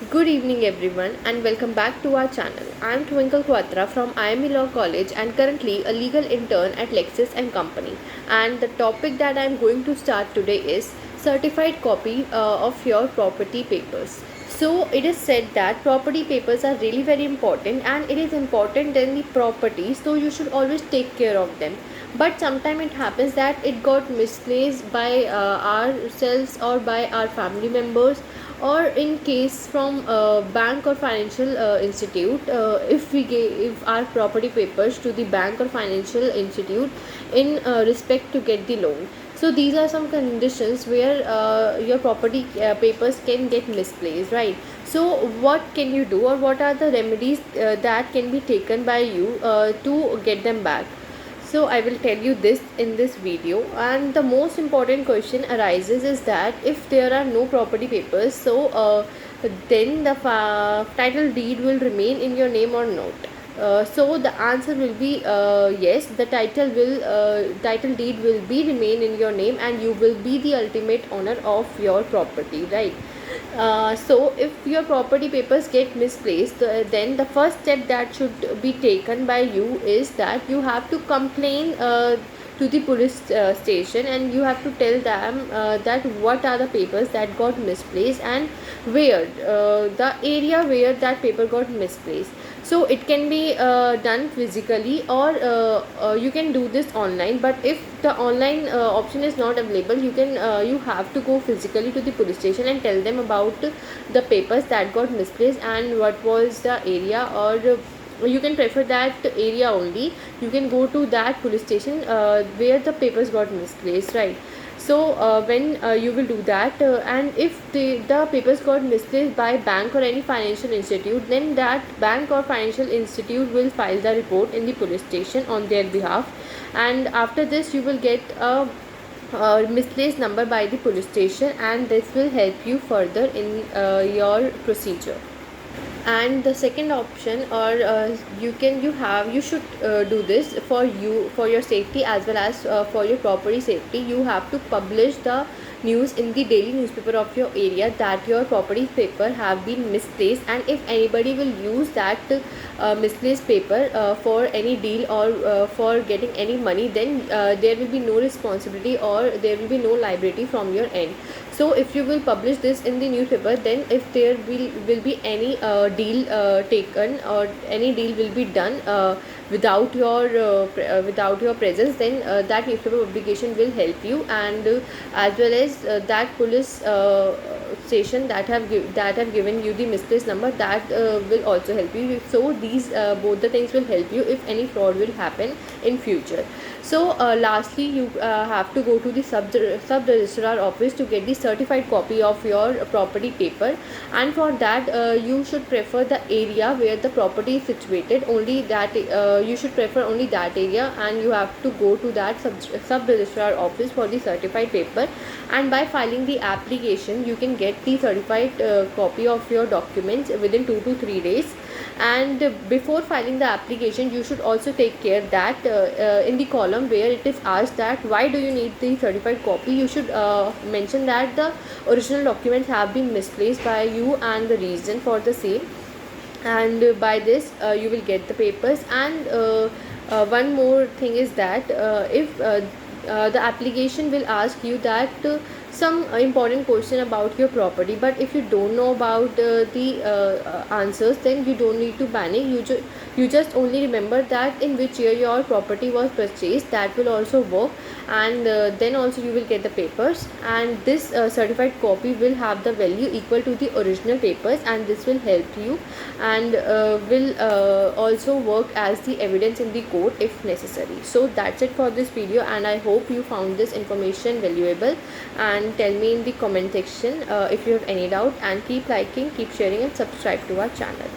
Good evening, everyone, and welcome back to our channel. I am Twinkle Quatra from IME Law College and currently a legal intern at Lexis and Company. And the topic that I am going to start today is certified copy of your property papers. So it is said that property papers are really very important, and it is important than the property, so you should always take care of them. But sometimes it happens that it got misplaced by ourselves or by our family members, or in case from bank or financial institute, if we give our property papers to the bank or financial institute in respect to get the loan. So these are some conditions where your property papers can get misplaced, right? So what can you do, or what are the remedies that can be taken by you to get them back? So I will tell you this in this video. And the most important question arises is that if there are no property papers, so then the title deed will remain in your name or not. So the answer will be yes. The title deed will be remain in your name, and you will be the ultimate owner of your property, right? So if your property papers get misplaced, then the first step that should be taken by you is that you have to complain to the police station, and you have to tell them that what are the papers that got misplaced and where, the area where that paper got misplaced. So it can be done physically, or you can do this online. But if the online option is not available, you have to go physically to the police station and tell them about the papers that got misplaced and what was the area. Or you can prefer that area only. You can go to that police station where the papers got misplaced, right? So when you will do that, and if the papers got misplaced by bank or any financial institute, then that bank or financial institute will file the report in the police station on their behalf. And after this, you will get a misplaced number by the police station, and this will help you further in your procedure. And the second option, or you should do this for your safety as well as for your property safety. You have to publish the news in the daily newspaper of your area that your property paper have been misplaced. And if anybody will use that misplaced paper for any deal, or for getting any money, then there will be no responsibility, or there will be no liability from your end. So if you will publish this in the newspaper, then if there will be any deal taken, or any deal will be done without your presence, then that newspaper publication will help you. And as well as that police station that have given you the misplaced number, that will also help you. So these both the things will help you if any fraud will happen in future. So lastly, you have to go to the sub registrar office to get the certified copy of your property paper. And for that, you should prefer the area where the property is situated. Only that you should prefer only that area, and you have to go to that sub registrar office for the certified paper. And by filing the application, you can get the certified copy of your documents within 2 to 3 days. And before filing the application, you should also take care that in the column where it is asked that why do you need the certified copy, you should mention that the original documents have been misplaced by you and the reason for the same. And by this you will get the papers. And one more thing is that if the application will ask you that some important question about your property, but if you don't know about the answers, then you don't need to panic. You just only remember that in which year your property was purchased. That will also work. And then also you will get the papers, and this certified copy will have the value equal to the original papers, and this will help you, and will also work as the evidence in the court if necessary. So that's it for this video, and I hope you found this information valuable. And tell me in the comment section if you have any doubt, and keep liking, keep sharing, and subscribe to our channel.